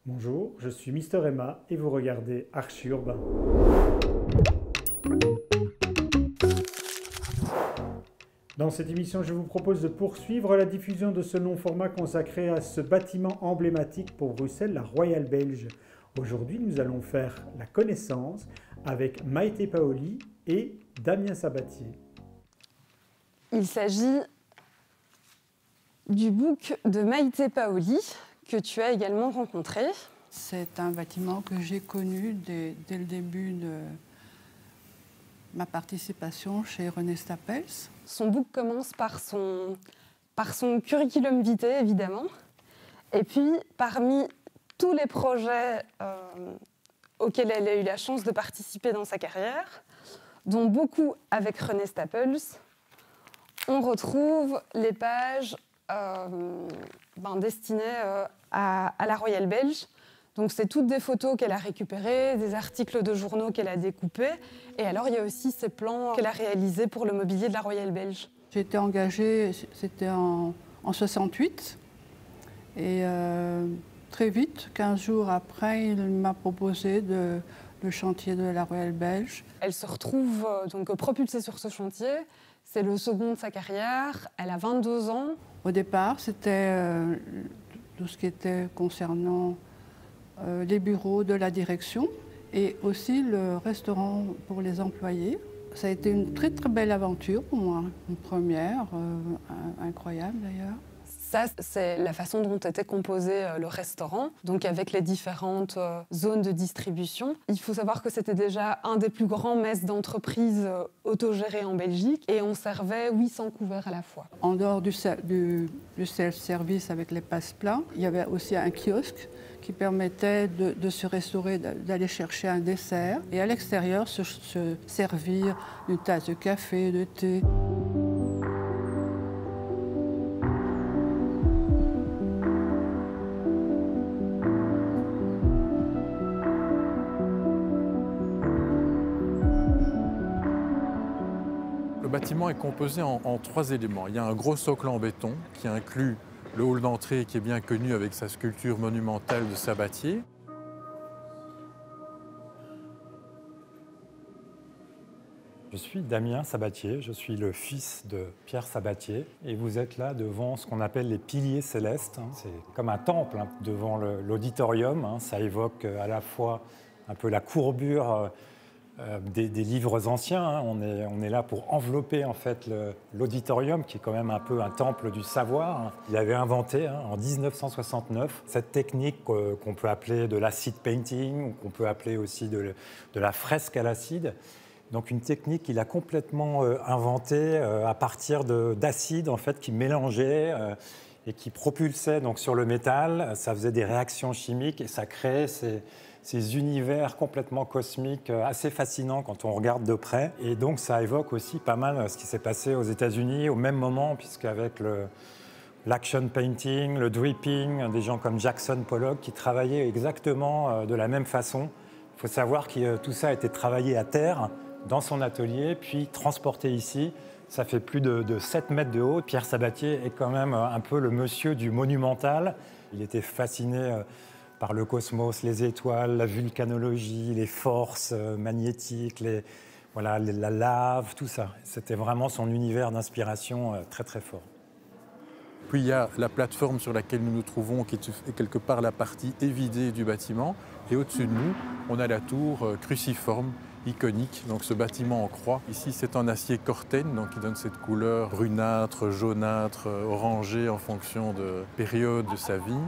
Bonjour, je suis Mister Emma et vous regardez Archi Urbain. Dans cette émission, je vous propose de poursuivre la diffusion de ce long format consacré à ce bâtiment emblématique pour Bruxelles, la Royale Belge. Aujourd'hui, nous allons faire la connaissance avec Maïté Paoli et Damien Sabatier. Il s'agit du book de Maïté Paoli, que tu as également rencontré. C'est un bâtiment que j'ai connu dès le début de ma participation chez René Stapels. Son book commence par son curriculum vitae, évidemment. Et puis, parmi tous les projets auxquels elle a eu la chance de participer dans sa carrière, dont beaucoup avec René Stapels, on retrouve les pages destinées à la Royale Belge. Donc c'est toutes des photos qu'elle a récupérées, des articles de journaux qu'elle a découpés. Et alors il y a aussi ces plans qu'elle a réalisés pour le mobilier de la Royale Belge. J'ai été engagée, c'était en 68. Et très vite, 15 jours après, il m'a proposé le chantier de la Royale Belge. Elle se retrouve donc propulsée sur ce chantier. C'est le second de sa carrière. Elle a 22 ans. Au départ, c'était tout ce qui était concernant les bureaux de la direction et aussi le restaurant pour les employés. Ça a été une très très belle aventure pour moi, une première, incroyable d'ailleurs. Ça, c'est la façon dont était composé le restaurant, donc avec les différentes zones de distribution. Il faut savoir que c'était déjà un des plus grands messes d'entreprise autogérés en Belgique et on servait 800 couverts à la fois. En dehors du self-service avec les passe-plats, il y avait aussi un kiosque qui permettait de se restaurer, d'aller chercher un dessert et à l'extérieur se servir une tasse de café, de thé. Le bâtiment est composé en 3 éléments. Il y a un gros socle en béton qui inclut le hall d'entrée qui est bien connu avec sa sculpture monumentale de Sabatier. Je suis Damien Sabatier, je suis le fils de Pierre Sabatier et vous êtes là devant ce qu'on appelle les piliers célestes. C'est comme un temple devant l'auditorium. Ça évoque à la fois un peu la courbure des livres anciens. On est là pour envelopper en fait l'auditorium qui est quand même un peu un temple du savoir. Il avait inventé en 1969 cette technique qu'on peut appeler de l'acid painting ou qu'on peut appeler aussi de la fresque à l'acide. Donc une technique qu'il a complètement inventée à partir d'acide en fait qui mélangeait et qui propulsait donc sur le métal. Ça faisait des réactions chimiques et ça créait ces univers complètement cosmiques assez fascinants quand on regarde de près. Et donc ça évoque aussi pas mal ce qui s'est passé aux États-Unis au même moment, puisqu'avec l'action painting, le dripping, des gens comme Jackson Pollock qui travaillaient exactement de la même façon. Il faut savoir que tout ça a été travaillé à terre dans son atelier, puis transporté ici. Ça fait plus de 7 mètres de haut. Pierre Sabatier est quand même un peu le monsieur du monumental. Il était fasciné par le cosmos, les étoiles, la vulcanologie, les forces magnétiques, la lave, tout ça. C'était vraiment son univers d'inspiration très très fort. Puis il y a la plateforme sur laquelle nous nous trouvons, qui est quelque part la partie évidée du bâtiment. Et au-dessus de nous, on a la tour cruciforme, iconique, donc ce bâtiment en croix. Ici, c'est en acier Corten, donc qui donne cette couleur brunâtre, jaunâtre, orangée en fonction de période de sa vie,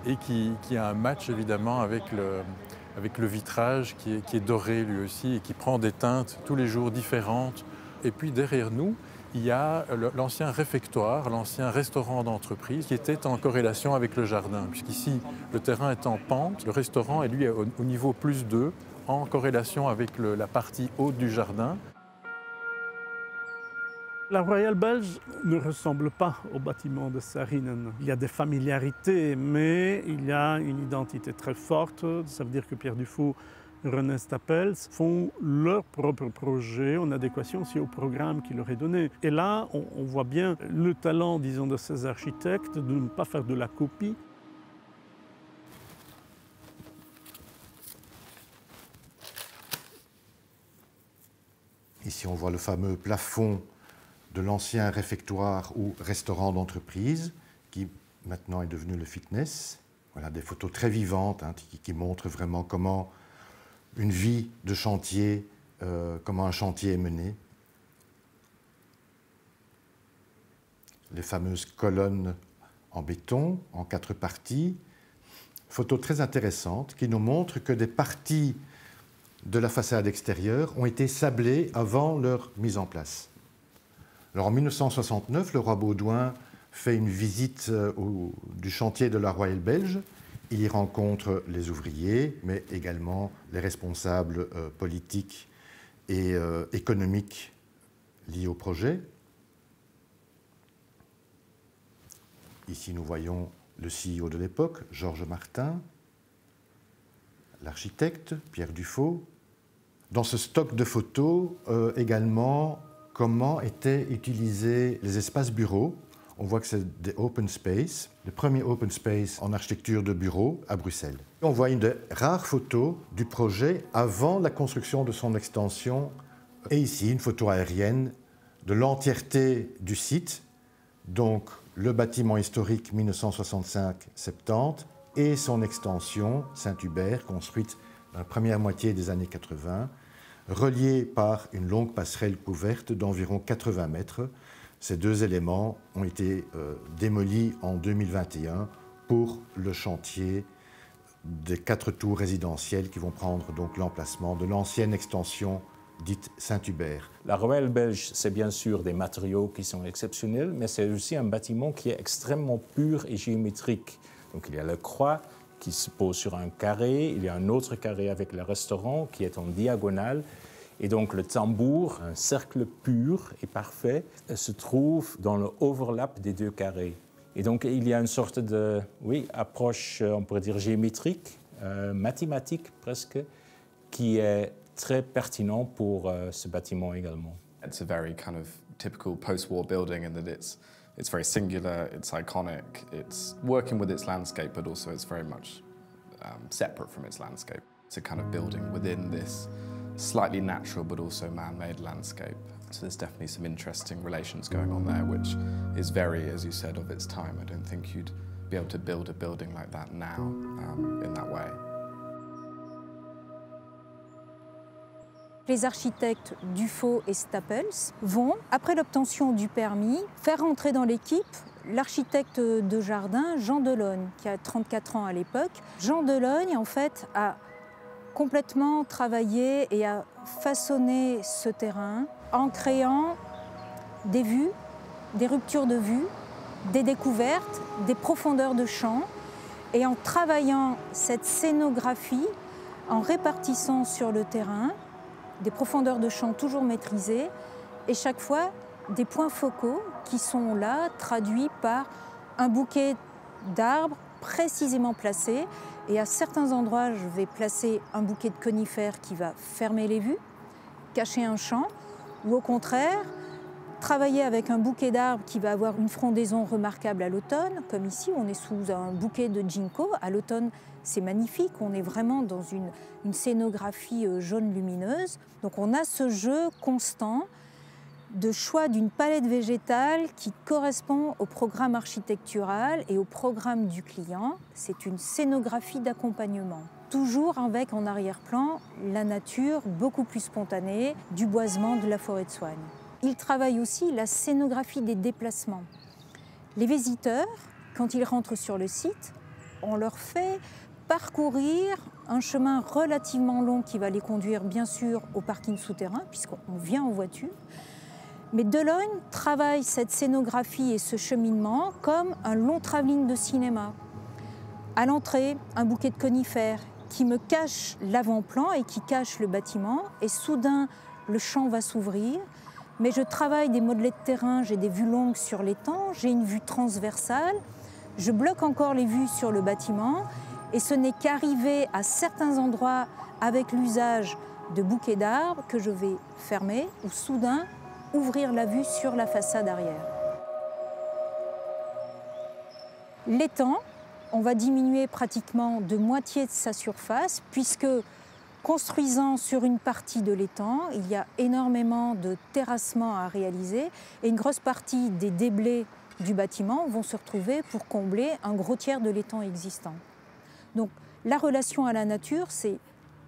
et qui a un match évidemment avec le vitrage qui est doré lui aussi et qui prend des teintes tous les jours différentes. Et puis derrière nous, il y a l'ancien réfectoire, l'ancien restaurant d'entreprise qui était en corrélation avec le jardin, puisqu'ici, le terrain est en pente, le restaurant est lui au niveau plus 2, en corrélation avec la partie haute du jardin. La Royale Belge ne ressemble pas au bâtiment de Saarinen. Il y a des familiarités, mais il y a une identité très forte. Ça veut dire que Pierre Dufault et René Stapels font leur propre projet en adéquation aussi au programme qu'il leur est donné. Et là, on voit bien le talent, disons, de ces architectes de ne pas faire de la copie. Ici, on voit le fameux plafond de l'ancien réfectoire ou restaurant d'entreprise, qui maintenant est devenu le fitness. Voilà des photos très vivantes qui montrent vraiment comment une vie de chantier, comment un chantier est mené. Les fameuses colonnes en béton, en 4 parties. Photos très intéressantes qui nous montrent que des parties de la façade extérieure ont été sablées avant leur mise en place. Alors en 1969, le roi Baudouin fait une visite du chantier de la Royale Belge. Il y rencontre les ouvriers, mais également les responsables politiques et économiques liés au projet. Ici, nous voyons le CEO de l'époque, Georges Martin, l'architecte, Pierre Dufaux. Dans ce stock de photos, également, comment étaient utilisés les espaces bureaux. On voit que c'est des open space, le premier open space en architecture de bureau à Bruxelles. On voit une des rares photos du projet avant la construction de son extension. Et ici, une photo aérienne de l'entièreté du site, donc le bâtiment historique 1965-70 et son extension Saint-Hubert, construite dans la première moitié des années 80, reliée par une longue passerelle couverte d'environ 80 mètres. Ces 2 éléments ont été démolis en 2021 pour le chantier des 4 tours résidentielles qui vont prendre donc l'emplacement de l'ancienne extension dite Saint-Hubert. La Royale Belge, c'est bien sûr des matériaux qui sont exceptionnels, mais c'est aussi un bâtiment qui est extrêmement pur et géométrique. Donc il y a la croix qui se pose sur un carré, il y a un autre carré avec le restaurant qui est en diagonale. Et donc le tambour, un cercle pur et parfait, se trouve dans le overlap des 2 carrés. Et donc il y a une sorte de, approche, on pourrait dire géométrique, mathématique presque, qui est très pertinent pour ce bâtiment également. It's a very kind of typical post-war building in that it's very singular, it's iconic, it's working with its landscape, but also it's very much separate from its landscape. It's a kind of building within this slightly natural but also man-made landscape. So there's definitely some interesting relations going on there, which is very, as you said, of its time. I don't think you'd be able to build a building like that now in that way. Les architectes Dufaux et Stapels vont, après l'obtention du permis, faire entrer dans l'équipe l'architecte de jardin, Jean Delogne, qui a 34 ans à l'époque. Jean Delogne, en fait, a complètement travaillé et a façonné ce terrain en créant des vues, des ruptures de vue, des découvertes, des profondeurs de champ, et en travaillant cette scénographie, en répartissant sur le terrain des profondeurs de champ toujours maîtrisées, et chaque fois des points focaux qui sont là, traduits par un bouquet d'arbres précisément placés. Et à certains endroits, je vais placer un bouquet de conifères qui va fermer les vues, cacher un champ, ou au contraire, travailler avec un bouquet d'arbres qui va avoir une frondaison remarquable à l'automne, comme ici, on est sous un bouquet de ginkgo. À l'automne, c'est magnifique, on est vraiment dans une scénographie jaune lumineuse. Donc on a ce jeu constant de choix d'une palette végétale qui correspond au programme architectural et au programme du client. C'est une scénographie d'accompagnement. Toujours avec en arrière-plan la nature beaucoup plus spontanée, du boisement, de la forêt de soigne. Il travaille aussi la scénographie des déplacements. Les visiteurs, quand ils rentrent sur le site, on leur fait parcourir un chemin relativement long qui va les conduire bien sûr au parking souterrain, puisqu'on vient en voiture. Mais Delogne travaille cette scénographie et ce cheminement comme un long travelling de cinéma. À l'entrée, un bouquet de conifères qui me cache l'avant-plan et qui cache le bâtiment, et soudain, le champ va s'ouvrir. Mais je travaille des modelés de terrain, j'ai des vues longues sur l'étang, j'ai une vue transversale, je bloque encore les vues sur le bâtiment, et ce n'est qu'arrivé à certains endroits avec l'usage de bouquets d'arbres que je vais fermer, ou soudain ouvrir la vue sur la façade arrière. L'étang, on va diminuer pratiquement de moitié de sa surface, puisque construisant sur une partie de l'étang, il y a énormément de terrassement à réaliser et une grosse partie des déblais du bâtiment vont se retrouver pour combler un gros tiers de l'étang existant. Donc la relation à la nature, c'est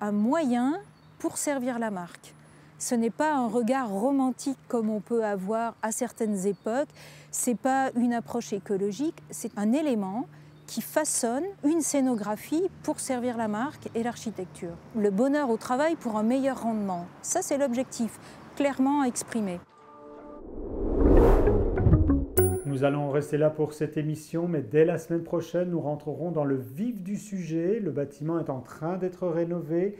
un moyen pour servir la marque. Ce n'est pas un regard romantique comme on peut avoir à certaines époques, ce n'est pas une approche écologique, c'est un élément qui façonne une scénographie pour servir la marque et l'architecture. Le bonheur au travail pour un meilleur rendement, ça c'est l'objectif, clairement exprimé. Nous allons rester là pour cette émission, mais dès la semaine prochaine, nous rentrerons dans le vif du sujet. Le bâtiment est en train d'être rénové.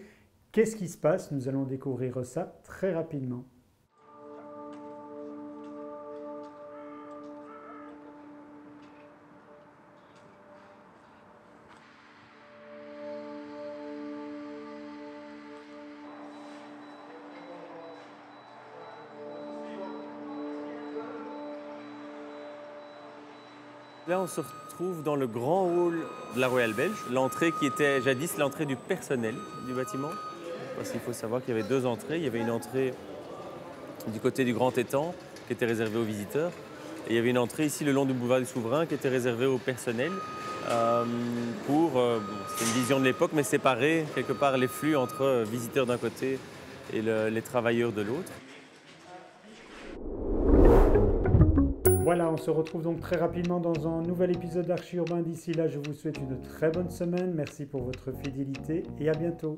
Qu'est-ce qui se passe? Nous allons découvrir ça très rapidement. Là, on se retrouve dans le grand hall de la Royal Belge, l'entrée qui était jadis l'entrée du personnel du bâtiment. Parce qu'il faut savoir qu'il y avait deux entrées. Il y avait une entrée du côté du Grand Étang qui était réservée aux visiteurs. Et il y avait une entrée ici le long du boulevard du Souverain qui était réservée au personnel c'est une vision de l'époque, mais séparer quelque part les flux entre visiteurs d'un côté et les travailleurs de l'autre. Voilà, on se retrouve donc très rapidement dans un nouvel épisode d'Archi Urbain. D'ici là, je vous souhaite une très bonne semaine. Merci pour votre fidélité et à bientôt.